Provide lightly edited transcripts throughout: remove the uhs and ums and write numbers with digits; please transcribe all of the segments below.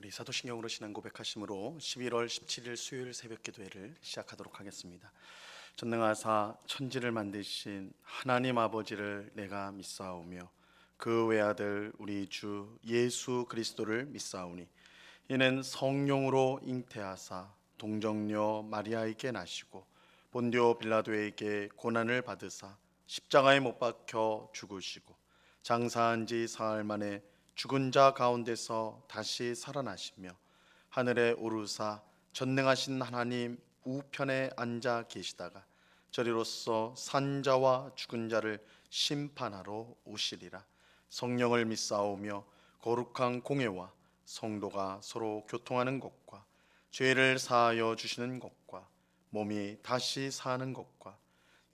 우리 사도신경으로 신앙 고백하심으로 11월 17일 수요일 새벽 기도회를 시작하도록 하겠습니다. 전능하사 천지를 만드신 하나님 아버지를 내가 믿사오며 그 외아들 우리 주 예수 그리스도를 믿사오니 이는 성령으로 잉태하사 동정녀 마리아에게 나시고 본디오 빌라도에게 고난을 받으사 십자가에 못 박혀 죽으시고 장사한 지 사흘 만에 죽은 자 가운데서 다시 살아나시며 하늘에 오르사 전능하신 하나님 우편에 앉아 계시다가 저리로서 산자와 죽은 자를 심판하러 오시리라. 성령을 믿사오며 거룩한 공회와 성도가 서로 교통하는 것과 죄를 사하여 주시는 것과 몸이 다시 사는 것과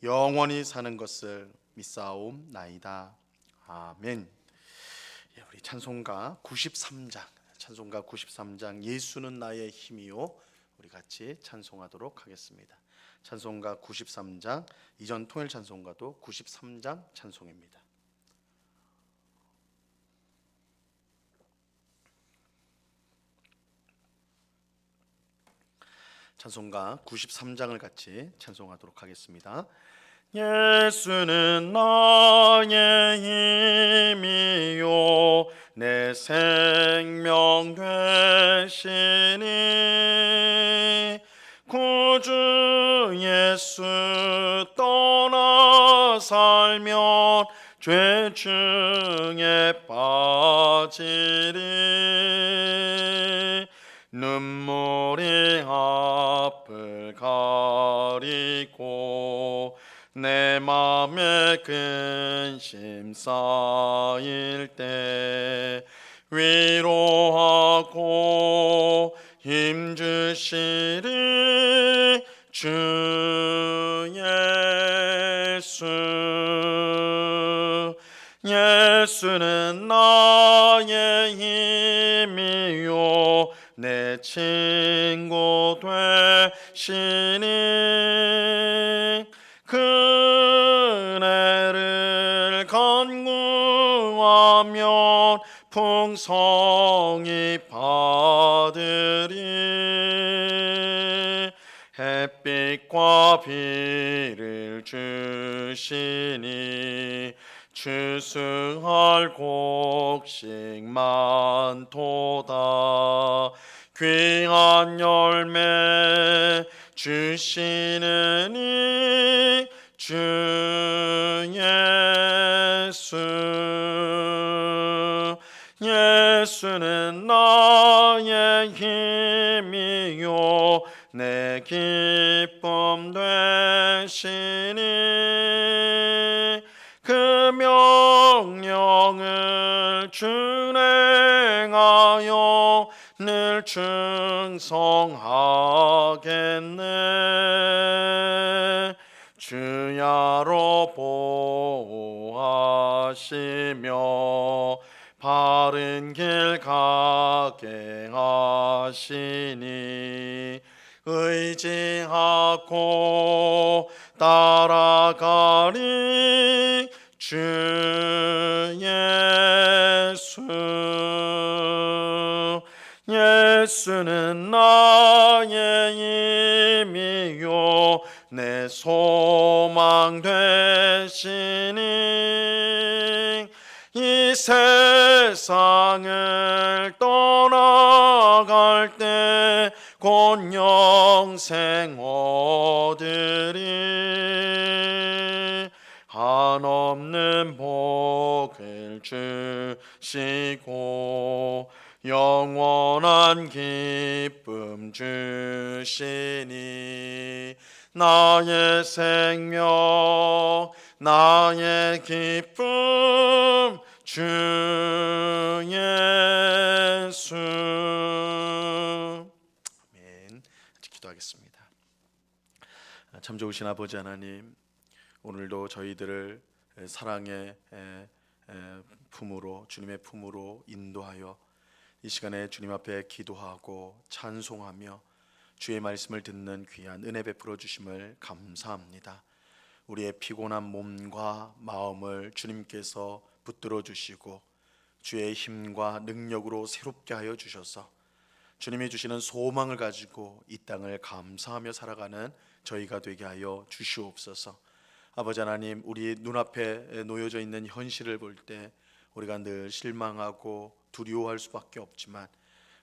영원히 사는 것을 믿사옵나이다. 아멘. 우리 찬송가 93장 예수는 나의 힘이요, 우리 같이 찬송하도록 하겠습니다. 찬송가 93장, 이전 통일 찬송가도 93장 찬송입니다. 찬송가 93장을 같이 찬송하도록 하겠습니다. 예수는 나의 힘이요 내 생명 되시니 구주 예수 떠나 살면 죄 중에 빠지리. 눈물이 앞을 가리고 내 맘에 근심 쌓일 때 위로하고 힘주시리 주 예수. 예수는 나의 힘이요 내 친구 되시니 그네를 간구하면 풍성히 받으리. 햇빛과 비를 주시니 추수할 곡식 많도다. 귀한 열매 주시느니 주 예수. 예수는 나의 힘이요 내 기쁨 되시니 그 명령을 준행하여 늘 충성하겠네. 주야로 보호하시며 바른 길 가게 하시니 의지하고 따라가리 주 예수. 예수는 나의 힘이요 내 소망 되시니 이 세상을 떠나갈 때 곧 영생 얻으리. 한없는 복을 주시고 영원한 기쁨 주시니 나의 생명 나의 기쁨 주 예수. 아멘. 기도하겠습니다. 참 좋으신 아버지 하나님, 오늘도 저희들을 사랑의 품으로, 주님의 품으로 인도하여 이 시간에 주님 앞에 기도하고 찬송하며 주의 말씀을 듣는 귀한 은혜 베풀어 주심을 감사합니다. 우리의 피곤한 몸과 마음을 주님께서 붙들어 주시고 주의 힘과 능력으로 새롭게 하여 주셔서 주님이 주시는 소망을 가지고 이 땅을 감사하며 살아가는 저희가 되게 하여 주시옵소서. 아버지 하나님, 우리 눈앞에 놓여져 있는 현실을 볼 때 우리가 늘 실망하고 두려워할 수밖에 없지만,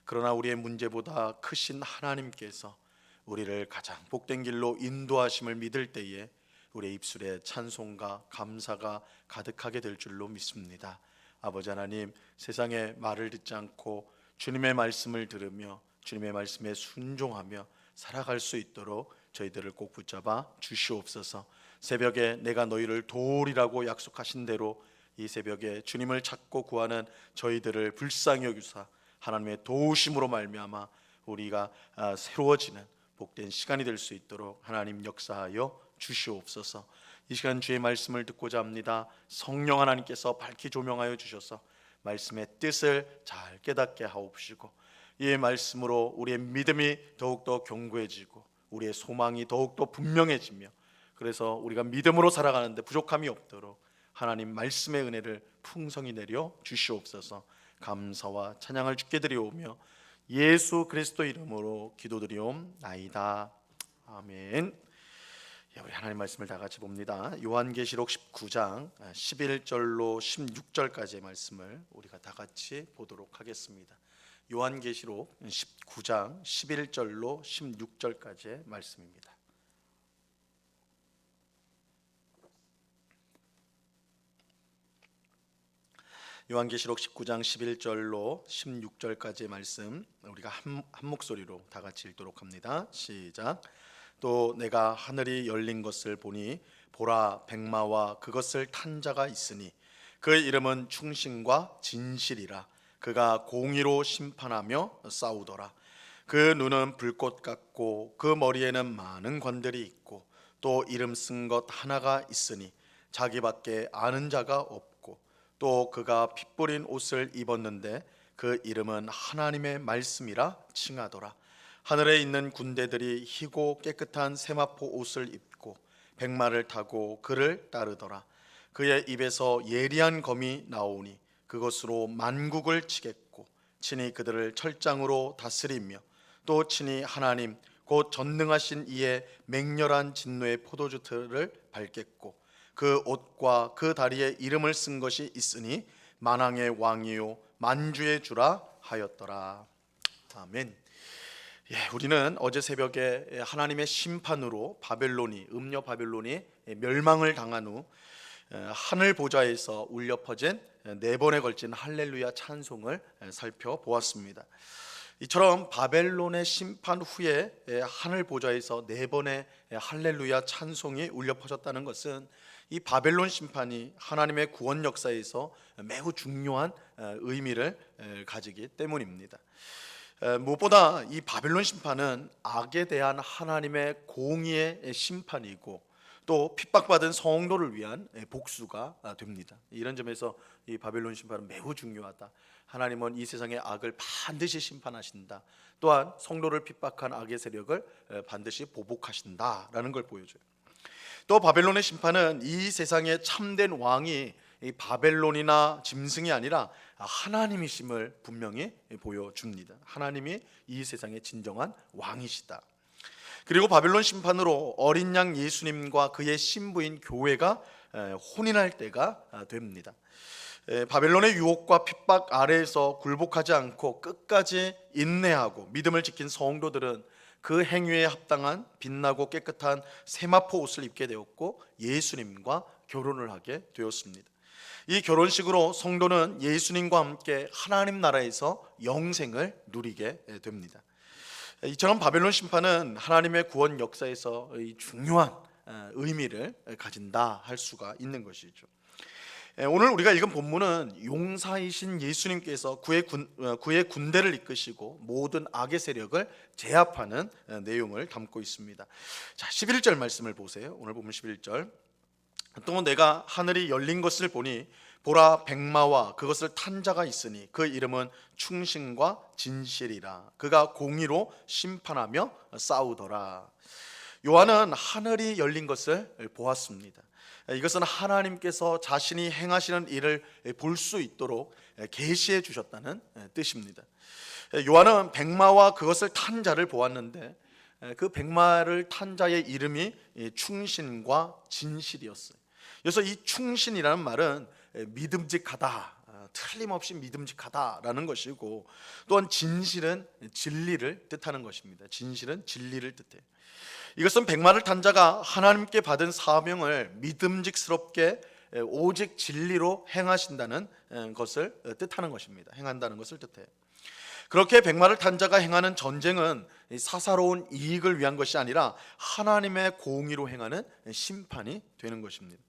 그러나 우리의 문제보다 크신 하나님께서 우리를 가장 복된 길로 인도하심을 믿을 때에 우리의 입술에 찬송과 감사가 가득하게 될 줄로 믿습니다. 아버지 하나님, 세상의 말을 듣지 않고 주님의 말씀을 들으며 주님의 말씀에 순종하며 살아갈 수 있도록 저희들을 꼭 붙잡아 주시옵소서. 새벽에 내가 너희를 도우리라고 약속하신 대로 이 새벽에 주님을 찾고 구하는 저희들을 불쌍히 여기사 하나님의 도우심으로 말미암아 우리가 새로워지는 복된 시간이 될 수 있도록 하나님 역사하여 주시옵소서. 이 시간 주의 말씀을 듣고자 합니다. 성령 하나님께서 밝히 조명하여 주셔서 말씀의 뜻을 잘 깨닫게 하옵시고, 이 말씀으로 우리의 믿음이 더욱더 견고해지고 우리의 소망이 더욱더 분명해지며, 그래서 우리가 믿음으로 살아가는데 부족함이 없도록 하나님 말씀의 은혜를 풍성히 내려 주시옵소서. 감사와 찬양을 주께 드리오며 예수 그리스도 이름으로 기도드리옵나이다. 아멘. 우리 하나님 말씀을 다 같이 봅니다. 요한계시록 19장 11절로 16절까지의 말씀을 우리가 다 같이 보도록 하겠습니다. 요한계시록 19장 11절로 16절까지의 말씀입니다. 요한계시록 19장 11절로 16절까지의 말씀 우리가 한 목소리로 다 같이 읽도록 합니다. 시작. 또 내가 하늘이 열린 것을 보니 보라, 백마와 그것을 탄 자가 있으니 그 이름은 충신과 진실이라. 그가 공의로 심판하며 싸우더라. 그 눈은 불꽃 같고 그 머리에는 많은 관들이 있고 또 이름 쓴 것 하나가 있으니 자기밖에 아는 자가 없고, 또 그가 피 뿌린 옷을 입었는데 그 이름은 하나님의 말씀이라 칭하더라. 하늘에 있는 군대들이 희고 깨끗한 세마포 옷을 입고 백마를 타고 그를 따르더라. 그의 입에서 예리한 검이 나오니 그것으로 만국을 치겠고 친히 그들을 철장으로 다스리며 또 친히 하나님 곧 전능하신 이의 맹렬한 진노의 포도주 틀을 밟겠고, 그 옷과 그 다리에 이름을 쓴 것이 있으니 만왕의 왕이요 만주의 주라 하였더라. 아멘. 우리는 어제 새벽에 하나님의 심판으로 바벨론이, 음녀 바벨론이 멸망을 당한 후 하늘 보좌에서 울려 퍼진 네 번에 걸친 할렐루야 찬송을 살펴보았습니다. 이처럼 바벨론의 심판 후에 하늘 보좌에서 네 번의 할렐루야 찬송이 울려 퍼졌다는 것은 이 바벨론 심판이 하나님의 구원 역사에서 매우 중요한 의미를 가지기 때문입니다. 무엇보다 이 바벨론 심판은 악에 대한 하나님의 공의의 심판이고 또 핍박받은 성도를 위한 복수가 됩니다. 이런 점에서 이 바벨론 심판은 매우 중요하다. 하나님은 이 세상의 악을 반드시 심판하신다. 또한 성도를 핍박한 악의 세력을 반드시 보복하신다라는 걸 보여줘요. 또 바벨론의 심판은 이 세상의 참된 왕이 이 바벨론이나 짐승이 아니라 하나님이심을 분명히 보여줍니다. 하나님이 이 세상의 진정한 왕이시다. 그리고 바벨론 심판으로 어린 양 예수님과 그의 신부인 교회가 혼인할 때가 됩니다. 바벨론의 유혹과 핍박 아래에서 굴복하지 않고 끝까지 인내하고 믿음을 지킨 성도들은 그 행위에 합당한 빛나고 깨끗한 세마포 옷을 입게 되었고 예수님과 결혼을 하게 되었습니다. 이 결혼식으로 성도는 예수님과 함께 하나님 나라에서 영생을 누리게 됩니다. 이처럼 바벨론 심판은 하나님의 구원 역사에서 중요한 의미를 가진다 할 수가 있는 것이죠. 오늘 우리가 읽은 본문은 용사이신 예수님께서 그의 군대를 이끄시고 모든 악의 세력을 제압하는 내용을 담고 있습니다. 자, 11절 말씀을 보세요. 오늘 보면 11절. 또 내가 하늘이 열린 것을 보니 보라, 백마와 그것을 탄 자가 있으니 그 이름은 충신과 진실이라. 그가 공의로 심판하며 싸우더라. 요한은 하늘이 열린 것을 보았습니다. 이것은 하나님께서 자신이 행하시는 일을 볼 수 있도록 계시해 주셨다는 뜻입니다. 요한은 백마와 그것을 탄 자를 보았는데 그 백마를 탄 자의 이름이 충신과 진실이었어요. 그래서 이 충신이라는 말은 믿음직하다, 틀림없이 믿음직하다라는 것이고, 또한 진실은 진리를 뜻하는 것입니다. 진실은 진리를 뜻해요. 이것은 백마를 탄 자가 하나님께 받은 사명을 믿음직스럽게 오직 진리로 행하신다는 것을 뜻하는 것입니다. 행한다는 것을 뜻해요. 그렇게 백마를 탄 자가 행하는 전쟁은 사사로운 이익을 위한 것이 아니라 하나님의 공의로 행하는 심판이 되는 것입니다.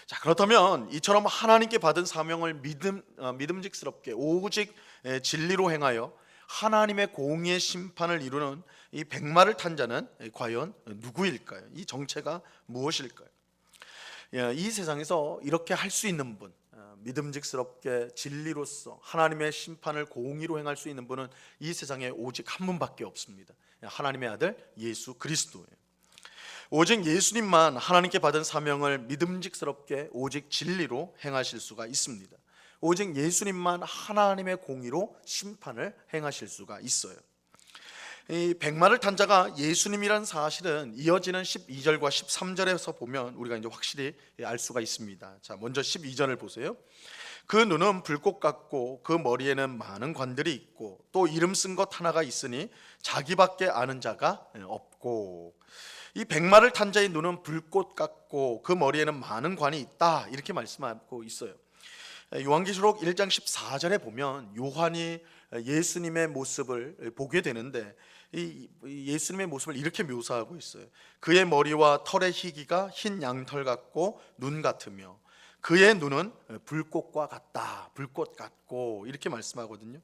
자, 그렇다면 이처럼 하나님께 받은 사명을 믿음직스럽게 오직 진리로 행하여 하나님의 공의의 심판을 이루는 이 백마를 탄 자는 과연 누구일까요? 이 정체가 무엇일까요? 이 세상에서 이렇게 할 수 있는 분, 믿음직스럽게 진리로서 하나님의 심판을 공의로 행할 수 있는 분은 이 세상에 오직 한 분밖에 없습니다. 하나님의 아들 예수 그리스도예요. 오직 예수님만 하나님께 받은 사명을 믿음직스럽게 오직 진리로 행하실 수가 있습니다. 오직 예수님만 하나님의 공의로 심판을 행하실 수가 있어요. 이 백마를 탄 자가 예수님이란 사실은 이어지는 12절과 13절에서 보면 우리가 이제 확실히 알 수가 있습니다. 자, 먼저 12절을 보세요. 그 눈은 불꽃 같고 그 머리에는 많은 관들이 있고 또 이름 쓴 것 하나가 있으니 자기밖에 아는 자가 없고. 이 백마를 탄 자의 눈은 불꽃 같고 그 머리에는 많은 관이 있다, 이렇게 말씀하고 있어요. 요한계시록 1장 14절에 보면 요한이 예수님의 모습을 보게 되는데 이 예수님의 모습을 이렇게 묘사하고 있어요. 그의 머리와 털의 희기가 흰 양털 같고 눈 같으며 그의 눈은 불꽃과 같다, 불꽃 같고, 이렇게 말씀하거든요.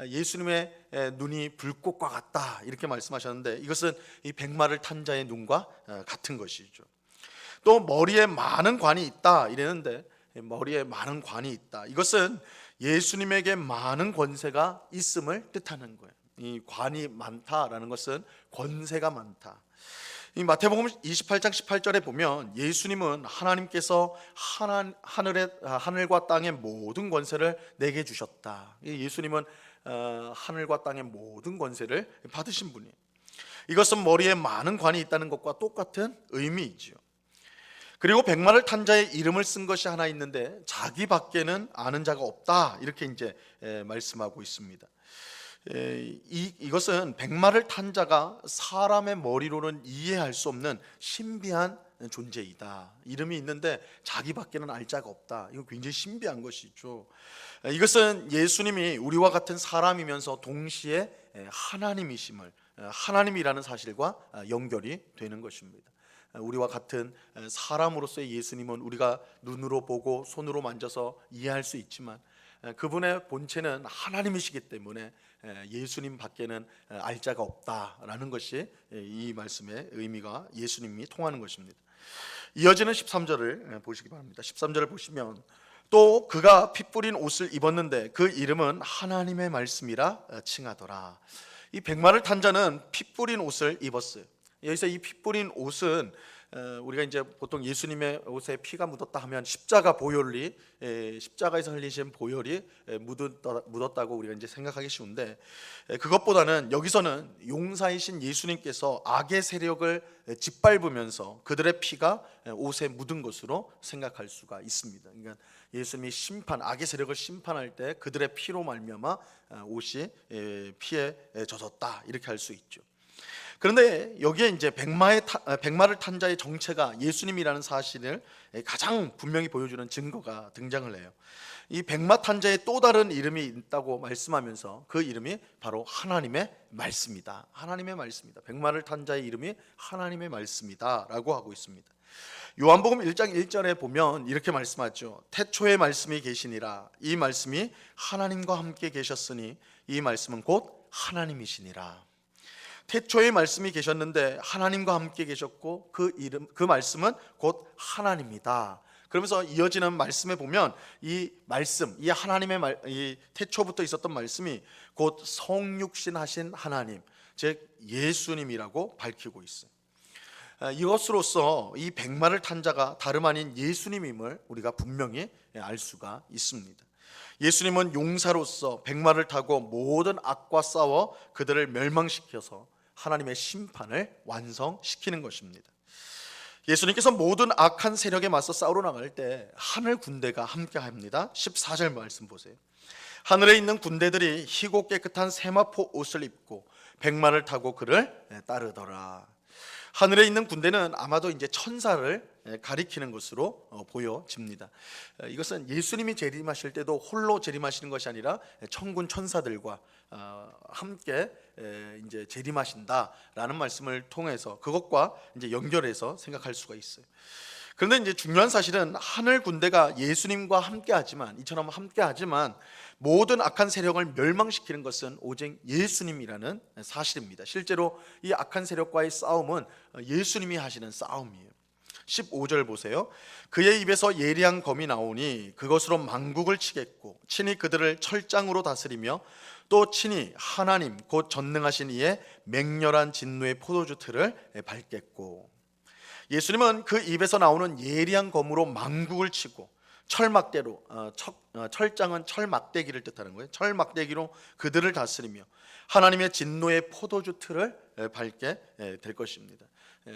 예수님의 눈이 불꽃과 같다, 이렇게 말씀하셨는데 이것은 이 백마를 탄 자의 눈과 같은 것이죠. 또 머리에 많은 관이 있다 이랬는데 머리에 많은 관이 있다, 이것은 예수님에게 많은 권세가 있음을 뜻하는 거예요. 이 관이 많다라는 것은 권세가 많다. 이 마태복음 28장 18절에 보면 예수님은 하나님께서 하늘과 땅의 모든 권세를 내게 주셨다. 예수님은 하늘과 땅의 모든 권세를 받으신 분이에요. 이것은 머리에 많은 관이 있다는 것과 똑같은 의미이지요. 그리고 백마를 탄 자의 이름을 쓴 것이 하나 있는데 자기 밖에는 아는 자가 없다, 이렇게 이제 말씀하고 있습니다. 이것은 백마를 탄 자가 사람의 머리로는 이해할 수 없는 신비한 존재이다. 이름이 있는데 자기 밖에는 알 자가 없다. 이거 굉장히 신비한 것이죠. 이것은 예수님이 우리와 같은 사람이면서 동시에 하나님이심을, 하나님이라는 사실과 연결이 되는 것입니다. 우리와 같은 사람으로서의 예수님은 우리가 눈으로 보고 손으로 만져서 이해할 수 있지만 그분의 본체는 하나님이시기 때문에 예수님 밖에는 알 자가 없다라는 것이 이 말씀의 의미가 예수님이 통하는 것입니다. 이어지는 13절을 보시기 바랍니다. 13절을 보시면 또 그가 피 뿌린 옷을 입었는데 그 이름은 하나님의 말씀이라 칭하더라. 이 백마를 탄 자는 피 뿌린 옷을 입었어요. 여기서 이 피 뿌린 옷은 우리가 이제 보통 예수님의 옷에 피가 묻었다 하면 십자가 보혈이, 십자가에서 흘리신 보혈이 묻었다고 우리가 이제 생각하기 쉬운데, 그것보다는 여기서는 용사이신 예수님께서 악의 세력을 짓밟으면서 그들의 피가 옷에 묻은 것으로 생각할 수가 있습니다. 그러니까 예수님이 악의 세력을 심판할 때 그들의 피로 말미암아 옷이 피에 젖었다, 이렇게 할 수 있죠. 그런데 여기에 이제 백마를 탄 자의 정체가 예수님이라는 사실을 가장 분명히 보여주는 증거가 등장을 해요. 이 백마 탄 자의 또 다른 이름이 있다고 말씀하면서 그 이름이 바로 하나님의 말씀이다. 하나님의 말씀이다. 백마를 탄 자의 이름이 하나님의 말씀이다 라고 하고 있습니다. 요한복음 1장 1절에 보면 이렇게 말씀하죠. 태초에 말씀이 계시니라. 이 말씀이 하나님과 함께 계셨으니 이 말씀은 곧 하나님이시니라. 태초에 말씀이 계셨는데 하나님과 함께 계셨고 그 말씀은 곧 하나님이다. 그러면서 이어지는 말씀에 보면 이 말씀, 이 하나님의 이 태초부터 있었던 말씀이 곧 성육신 하신 하나님, 즉 예수님이라고 밝히고 있어요. 이것으로써 이 백마를 탄 자가 다름 아닌 예수님임을 우리가 분명히 알 수가 있습니다. 예수님은 용사로서 백마를 타고 모든 악과 싸워 그들을 멸망시켜서 하나님의 심판을 완성시키는 것입니다. 예수님께서 모든 악한 세력에 맞서 싸우러 나갈 때 하늘 군대가 함께합니다. 14절 말씀 보세요. 하늘에 있는 군대들이 희고 깨끗한 세마포 옷을 입고 백마를 타고 그를 따르더라. 하늘에 있는 군대는 아마도 이제 천사를 가리키는 것으로 보여집니다. 이것은 예수님이 재림하실 때도 홀로 재림하시는 것이 아니라 천군 천사들과 함께 이제 재림하신다라는 말씀을 통해서 그것과 이제 연결해서 생각할 수가 있어요. 그런데 이제 중요한 사실은 하늘 군대가 예수님과 함께하지만 이처럼 함께하지만 모든 악한 세력을 멸망시키는 것은 오직 예수님이라는 사실입니다. 실제로 이 악한 세력과의 싸움은 예수님이 하시는 싸움이에요. 15절 보세요. 그의 입에서 예리한 검이 나오니 그것으로 만국을 치겠고 친히 그들을 철장으로 다스리며 또 친히 하나님 곧 전능하신 이의 맹렬한 진노의 포도주 틀을 밟겠고. 예수님은 그 입에서 나오는 예리한 검으로 만국을 치고 철막대로 철장은 철막대기를 뜻하는 거예요. 철막대기로 그들을 다스리며 하나님의 진노의 포도주 틀을 밟게 될 것입니다.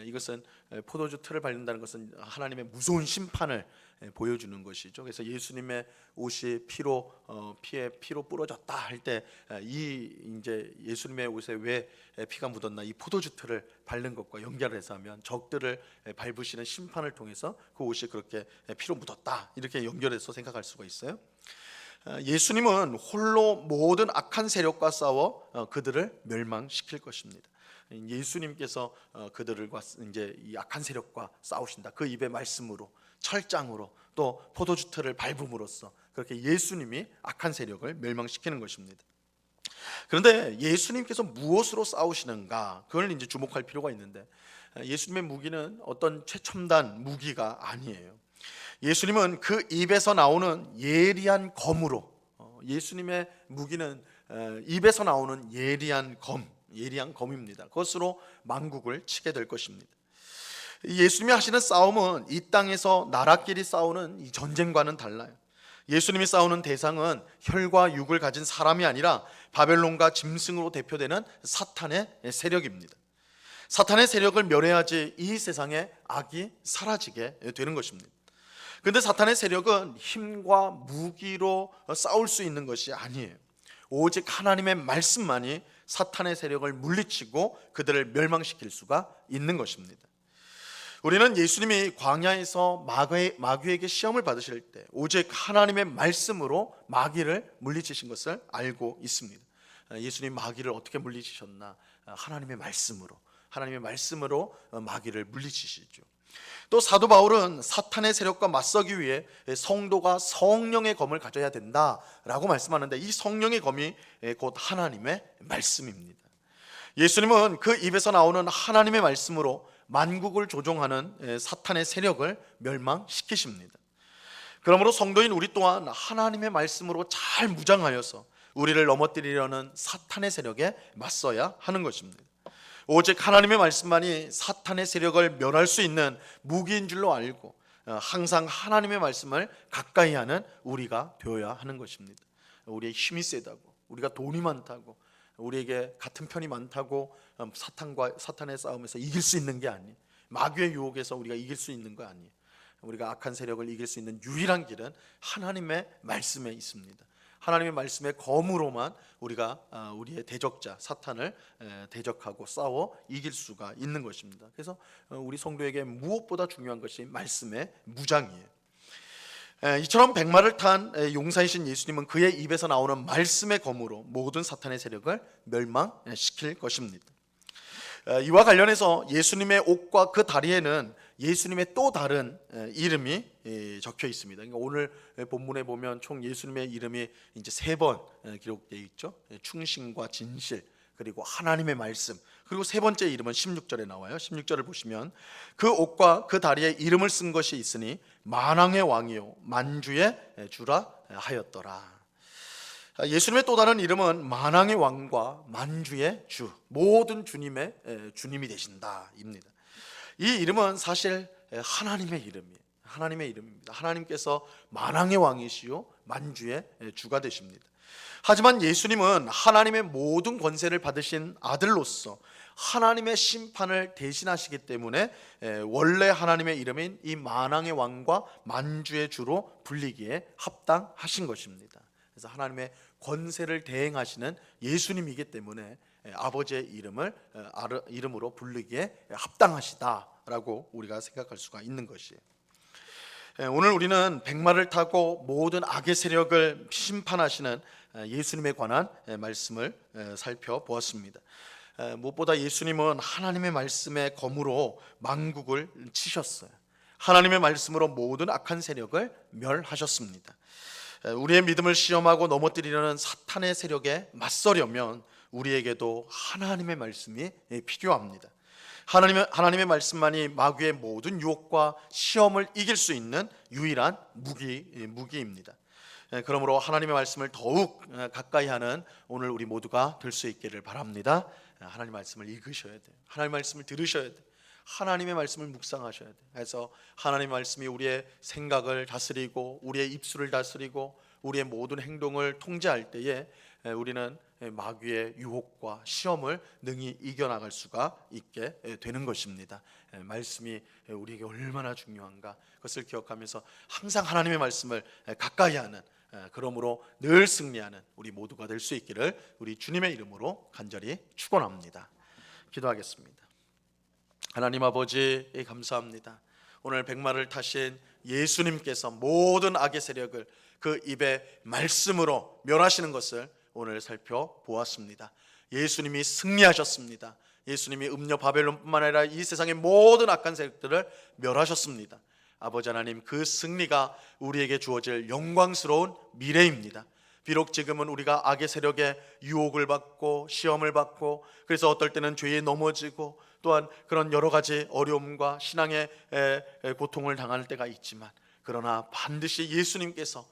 이것은 포도주 틀을 밟는다는 것은 하나님의 무서운 심판을 보여주는 것이죠. 그래서 예수님의 옷이 피로 부러졌다 할 때 이 이제 예수님의 옷에 왜 피가 묻었나 이 포도주 틀을 밟는 것과 연결해서 하면 적들을 밟으시는 심판을 통해서 그 옷이 그렇게 피로 묻었다 이렇게 연결해서 생각할 수가 있어요. 예수님은 홀로 모든 악한 세력과 싸워 그들을 멸망시킬 것입니다. 예수님께서 그들과 이제 이 악한 세력과 싸우신다. 그 입의 말씀으로 철장으로 또 포도주 틀을 밟음으로써 그렇게 예수님이 악한 세력을 멸망시키는 것입니다. 그런데 예수님께서 무엇으로 싸우시는가? 그걸 이제 주목할 필요가 있는데 예수님의 무기는 어떤 최첨단 무기가 아니에요. 예수님은 그 입에서 나오는 예리한 검으로 예수님의 무기는 입에서 나오는 예리한 검입니다. 그것으로 만국을 치게 될 것입니다. 예수님이 하시는 싸움은 이 땅에서 나라끼리 싸우는 이 전쟁과는 달라요. 예수님이 싸우는 대상은 혈과 육을 가진 사람이 아니라 바벨론과 짐승으로 대표되는 사탄의 세력입니다. 사탄의 세력을 멸해야지 이 세상에 악이 사라지게 되는 것입니다. 그런데 사탄의 세력은 힘과 무기로 싸울 수 있는 것이 아니에요. 오직 하나님의 말씀만이 사탄의 세력을 물리치고 그들을 멸망시킬 수가 있는 것입니다. 우리는 예수님이 광야에서 마귀에게 시험을 받으실 때 오직 하나님의 말씀으로 마귀를 물리치신 것을 알고 있습니다. 예수님 마귀를 어떻게 물리치셨나? 하나님의 말씀으로 마귀를 물리치시죠. 또 사도 바울은 사탄의 세력과 맞서기 위해 성도가 성령의 검을 가져야 된다라고 말씀하는데 이 성령의 검이 곧 하나님의 말씀입니다. 예수님은 그 입에서 나오는 하나님의 말씀으로 만국을 조종하는 사탄의 세력을 멸망시키십니다. 그러므로 성도인 우리 또한 하나님의 말씀으로 잘 무장하여서 우리를 넘어뜨리려는 사탄의 세력에 맞서야 하는 것입니다. 오직 하나님의 말씀만이 사탄의 세력을 멸할 수 있는 무기인 줄로 알고 항상 하나님의 말씀을 가까이 하는 우리가 되어야 하는 것입니다. 우리의 힘이 세다고, 우리가 돈이 많다고, 우리에게 같은 편이 많다고 사탄의 싸움에서 이길 수 있는 게 아니에요. 마귀의 유혹에서 우리가 이길 수 있는 거 아니에요. 우리가 악한 세력을 이길 수 있는 유일한 길은 하나님의 말씀에 있습니다. 하나님의 말씀의 검으로만 우리가 우리의 대적자 사탄을 대적하고 싸워 이길 수가 있는 것입니다. 그래서 우리 성도에게 무엇보다 중요한 것이 말씀의 무장이에요. 이처럼 백마를 탄 용사이신 예수님은 그의 입에서 나오는 말씀의 검으로 모든 사탄의 세력을 멸망시킬 것입니다. 이와 관련해서 예수님의 옷과 그 다리에는 예수님의 또 다른 이름이 적혀 있습니다. 그러니까 오늘 본문에 보면 총 예수님의 이름이 이제 3번 기록되어 있죠. 충신과 진실, 그리고 하나님의 말씀, 그리고 세 번째 이름은 16절에 나와요. 16절을 보시면 그 옷과 그 다리에 이름을 쓴 것이 있으니 만왕의 왕이요 만주의 주라 하였더라. 예수님의 또 다른 이름은 만왕의 왕과 만주의 주, 모든 주님의 주님이 되신다입니다. 이 이름은 사실 하나님의 이름이에요. 하나님의 이름입니다. 하나님께서 만왕의 왕이시요 만주의 주가 되십니다. 하지만 예수님은 하나님의 모든 권세를 받으신 아들로서 하나님의 심판을 대신하시기 때문에 원래 하나님의 이름인 이 만왕의 왕과 만주의 주로 불리기에 합당하신 것입니다. 그래서 하나님의 권세를 대행하시는 예수님이기 때문에 아버지의 이름으로 부르기에 합당하시다라고 우리가 생각할 수가 있는 것이에요. 오늘 우리는 백마를 타고 모든 악의 세력을 심판하시는 예수님에 관한 말씀을 살펴보았습니다. 무엇보다 예수님은 하나님의 말씀의 검으로 만국을 치셨어요. 하나님의 말씀으로 모든 악한 세력을 멸하셨습니다. 우리의 믿음을 시험하고 넘어뜨리려는 사탄의 세력에 맞서려면 우리에게도 하나님의 말씀이 필요합니다. 하나님의 말씀만이 마귀의 모든 유혹과 시험을 이길 수 있는 유일한 무기입니다. 그러므로 하나님의 말씀을 더욱 가까이 하는 오늘 우리 모두가 될 수 있기를 바랍니다. 하나님의 말씀을 읽으셔야 돼요. 하나님의 말씀을 들으셔야 돼요. 하나님의 말씀을 묵상하셔야 돼요. 그래서 하나님의 말씀이 우리의 생각을 다스리고 우리의 입술을 다스리고 우리의 모든 행동을 통제할 때에 우리는 마귀의 유혹과 시험을 능히 이겨나갈 수가 있게 되는 것입니다. 말씀이 우리에게 얼마나 중요한가 그것을 기억하면서 항상 하나님의 말씀을 가까이 하는, 그러므로 늘 승리하는 우리 모두가 될 수 있기를 우리 주님의 이름으로 간절히 축원합니다. 기도하겠습니다. 하나님 아버지 감사합니다. 오늘 백마를 타신 예수님께서 모든 악의 세력을 그 입의 말씀으로 멸하시는 것을 오늘 살펴보았습니다. 예수님이 승리하셨습니다. 예수님이 음녀 바벨론뿐만 아니라 이 세상의 모든 악한 세력들을 멸하셨습니다. 아버지 하나님, 그 승리가 우리에게 주어질 영광스러운 미래입니다. 비록 지금은 우리가 악의 세력에 유혹을 받고 시험을 받고 그래서 어떨 때는 죄에 넘어지고 또한 그런 여러 가지 어려움과 신앙의 고통을 당할 때가 있지만, 그러나 반드시 예수님께서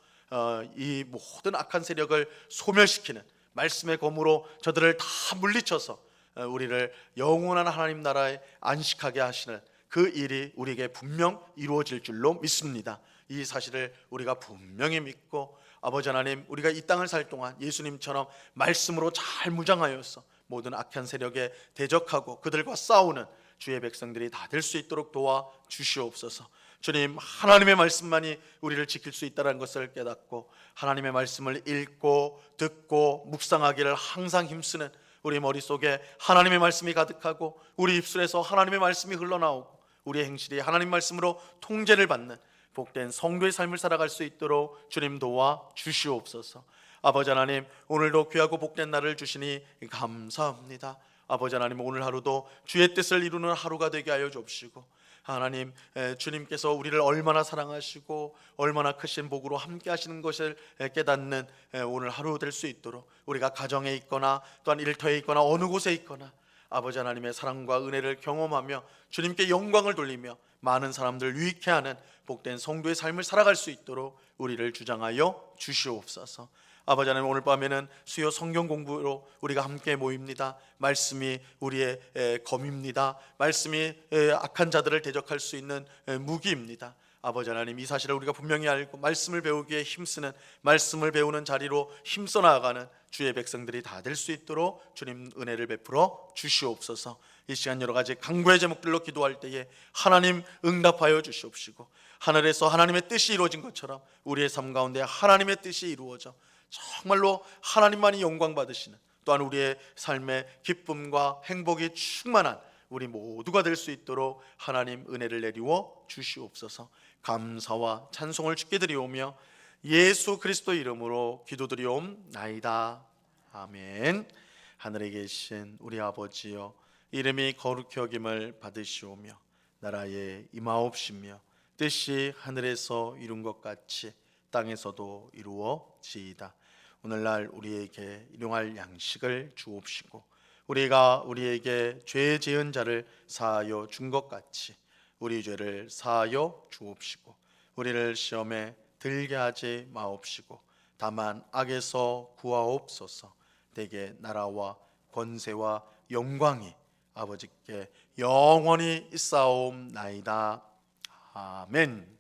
이 모든 악한 세력을 소멸시키는 말씀의 검으로 저들을 다 물리쳐서 우리를 영원한 하나님 나라에 안식하게 하시는 그 일이 우리에게 분명 이루어질 줄로 믿습니다. 이 사실을 우리가 분명히 믿고 아버지 하나님, 우리가 이 땅을 살 동안 예수님처럼 말씀으로 잘 무장하여서 모든 악한 세력에 대적하고 그들과 싸우는 주의 백성들이 다 될 수 있도록 도와 주시옵소서. 주님, 하나님의 말씀만이 우리를 지킬 수 있다는 것을 깨닫고 하나님의 말씀을 읽고 듣고 묵상하기를 항상 힘쓰는 우리 머릿속에 하나님의 말씀이 가득하고 우리 입술에서 하나님의 말씀이 흘러나오고 우리의 행실이 하나님 말씀으로 통제를 받는 복된 성도의 삶을 살아갈 수 있도록 주님 도와 주시옵소서. 아버지 하나님, 오늘도 귀하고 복된 날을 주시니 감사합니다. 아버지 하나님, 오늘 하루도 주의 뜻을 이루는 하루가 되게 하여 주옵시고, 하나님, 주님께서 우리를 얼마나 사랑하시고 얼마나 크신 복으로 함께 하시는 것을 깨닫는 오늘 하루 될 수 있도록, 우리가 가정에 있거나 또한 일터에 있거나 어느 곳에 있거나 아버지 하나님의 사랑과 은혜를 경험하며 주님께 영광을 돌리며 많은 사람들을 유익해 하는 복된 성도의 삶을 살아갈 수 있도록 우리를 주장하여 주시옵소서. 아버지 하나님, 오늘 밤에는 수요 성경 공부로 우리가 함께 모입니다. 말씀이 우리의 검입니다. 말씀이 악한 자들을 대적할 수 있는 무기입니다. 아버지 하나님, 이 사실을 우리가 분명히 알고 말씀을 배우기에 힘쓰는, 말씀을 배우는 자리로 힘써 나아가는 주의 백성들이 다 될 수 있도록 주님 은혜를 베풀어 주시옵소서. 이 시간 여러 가지 간구의 제목들로 기도할 때에 하나님 응답하여 주시옵시고, 하늘에서 하나님의 뜻이 이루어진 것처럼 우리의 삶 가운데 하나님의 뜻이 이루어져 정말로 하나님만이 영광 받으시는, 또한 우리의 삶의 기쁨과 행복이 충만한 우리 모두가 될 수 있도록 하나님 은혜를 내리워 주시옵소서. 감사와 찬송을 주께 드리오며 예수 그리스도 이름으로 기도드리옵나이다. 아멘. 하늘에 계신 우리 아버지여, 이름이 거룩히 여김을 받으시오며 나라에 임하옵시며 뜻이 하늘에서 이룬 것 같이 땅에서도 이루어지이다. 오늘날 우리에게 일용할 양식을 주옵시고, 우리가 우리에게 죄 지은 자를 사하여 준 것 같이 우리 죄를 사하여 주옵시고, 우리를 시험에 들게 하지 마옵시고 다만 악에서 구하옵소서. 대개 나라와 권세와 영광이 아버지께 영원히 있사옵나이다. 아멘.